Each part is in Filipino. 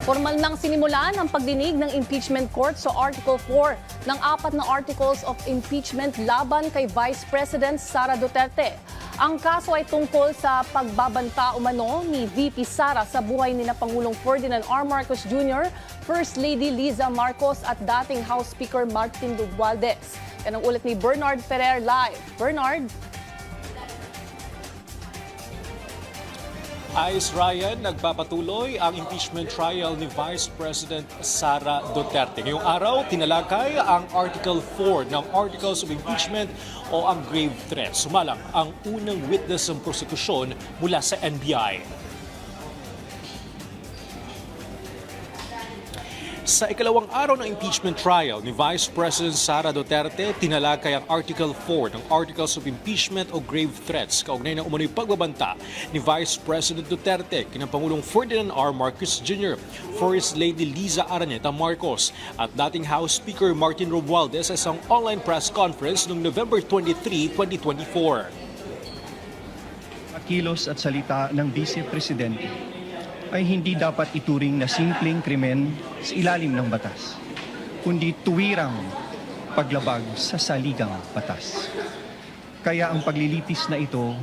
Formal nang sinimulan ang pagdinig ng impeachment court sa Article 4 ng 4 na articles of impeachment laban kay Vice President Sara Duterte. Ang kaso ay tungkol sa pagbabanta umano ni VP Sara sa buhay ni Pangulong Ferdinand R. Marcos Jr., First Lady Liza Marcos at dating House Speaker Martin Romualdez. Yan ang ulat ni Bernard Ferrer live. Bernard? Ayos Ryan, nagpapatuloy ang impeachment trial ni Vice President Sara Duterte. Ngayong araw, tinalakay ang Article 4 ng Articles of Impeachment o ang grave threat. Sumalang ang unang witness ng prosekusyon mula sa NBI. Sa ikalawang araw ng impeachment trial ni Vice President Sara Duterte, tinalakay ang Article 4 ng Articles of Impeachment o Grave Threats kaugnay ng umano'y pagbabanta ni Vice President Duterte kina Pangulong Ferdinand R. Marcos Jr., First Lady Liza Araneta Marcos at dating House Speaker Martin Romualdez sa isang online press conference noong November 23, 2024. Kilos at salita ng Vice Presidente ay hindi dapat ituring na simpleng krimen sa ilalim ng batas, kundi tuwirang paglabag sa saligang batas. Kaya ang paglilitis na ito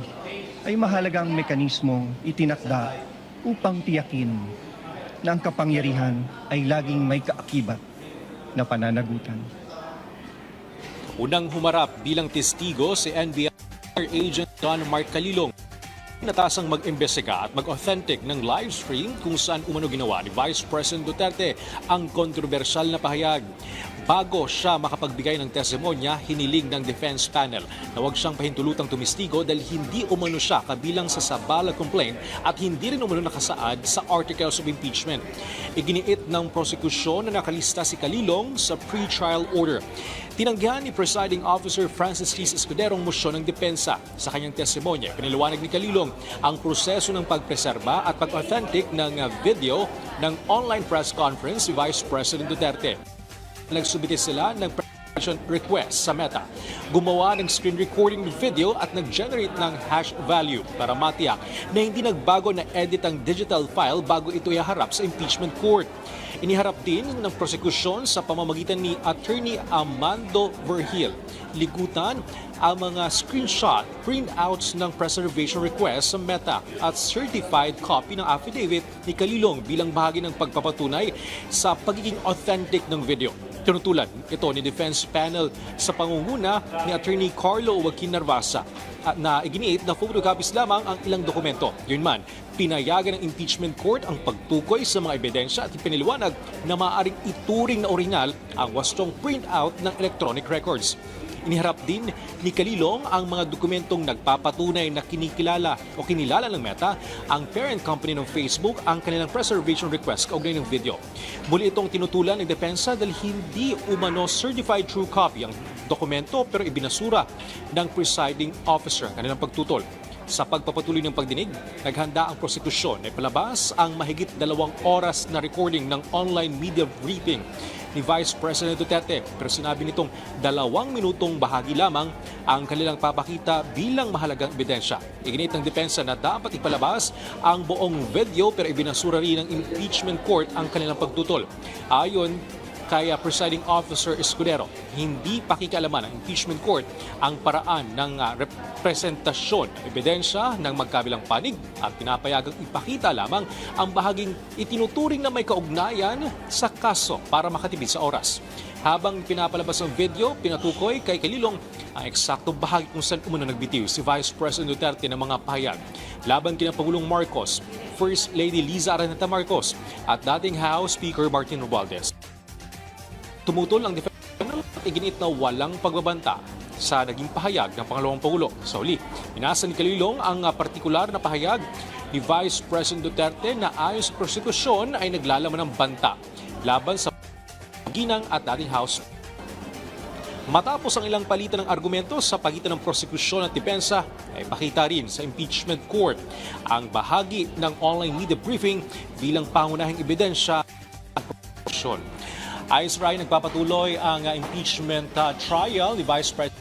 ay mahalagang mekanismong itinakda upang tiyakin na ang kapangyarihan ay laging may kaakibat na pananagutan. Unang humarap bilang testigo si NBI Agent Don Mark Calilong. Natasang mag-imbestiga at mag-authentic ng live stream kung saan umano ginawa ni Vice President Duterte ang kontrobersyal na pahayag. Bago siya makapagbigay ng testimonya, hiniling ng defense panel na huwag siyang pahintulutang tumistigo dahil hindi umano siya kabilang sa sabala complaint at hindi rin umano nakasaad sa Articles of Impeachment. Iginiit ng prosekusyon na nakalista si Calilong sa pre-trial order. Tinanggihan ni Presiding Officer Francis Liz Escudero ang mosyon ng depensa. Sa kanyang testimonya, piniliwanag ni Calilong ang proseso ng pagpreserba at pag-authentic ng video ng online press conference si Vice President Duterte. Nagsubite sila ng permission request sa Meta. Gumawa ng screen recording ng video at nag-generate ng hash value para matiyak na hindi nagbago na edit ang digital file bago ito iharap sa impeachment court. Iniharap din ng prosekusyon sa pamamagitan ni Attorney Amando Vergil. Ligutan ang mga screenshot, printouts ng preservation request sa Meta at certified copy ng affidavit ni Calilong bilang bahagi ng pagpapatunay sa pagiging authentic ng video. Tinutulan ito ni defense panel sa pangunguna ni Attorney Carlo Joaquin Narvasa na iginiit na photocopies lamang ang ilang dokumento. Yunman, pinayagan ng impeachment court ang pagtukoy sa mga ebidensya at ipiniliwanag na maaaring ituring na original ang wastong printout ng electronic records. Iniharap din ni Calilong ang mga dokumentong nagpapatunay na kinilala ng Meta, ang parent company ng Facebook, ang kanilang preservation request kaugnay ng video. Muli itong tinutulan ng depensa dahil hindi umano certified true copy ang dokumento pero ibinasura ng presiding officer ang kanilang pagtutol. Sa pagpapatuloy ng pagdinig, naghanda ang prosekusyon na ipalabas ang mahigit 2 oras na recording ng online media briefing ni Vice President Duterte pero sinabi nitong 2 minutong bahagi lamang ang kanilang papakita bilang mahalagang ebidensya. Iginit ng depensa na dapat ipalabas ang buong video pero ibinasura rin ng impeachment court ang kanilang pagtutol. Ayon kay Presiding Officer Escudero, hindi pakikialaman ng impeachment court ang paraan ng representasyon ng ebidensya ng magkabilang panig at pinapayagang ipakita lamang ang bahaging itinuturing na may kaugnayan sa kaso para makatipid sa oras. Habang pinapalabas ang video, pinatukoy kay Calilong ang eksaktong bahagi kung saan umano nagbitiw si Vice President Duterte ng mga pahayag laban kina Pangulong Marcos, First Lady Liza Araneta Marcos at dating House Speaker Martin Romualdez. Tumutol ang defense at iginiit na walang pagbabanta sa naging pahayag ng Pangalawang Pangulo. Sa uli, binasa ni Calilong ang partikular na pahayag ni Vice President Duterte na ayon sa prosekusyon ay naglalaman ng banta laban sa Ginang at dating House. Matapos ang ilang palitan ng argumento sa pagitan ng prosekusyon at depensa, ay pakita rin sa impeachment court ang bahagi ng online media briefing bilang pangunahing ebidensya ng prosekusyon. Ayos Ryan, nagpapatuloy ang impeachment trial ni Vice President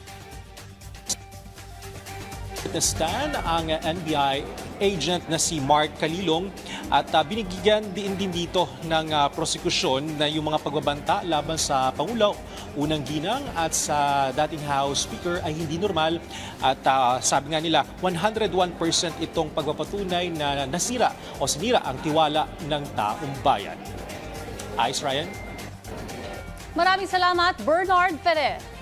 witness stand ang NBI agent na si Mark Calilong at binigyan din dito ng prosekusyon na yung mga pagbabanta laban sa Pangulo, unang ginang at sa dating House Speaker ay hindi normal at sabi nga nila 101% itong pagpapatunay na nasira o sinira ang tiwala ng taong bayan. Ice Ryan? Maraming salamat, Bernard Ferrer.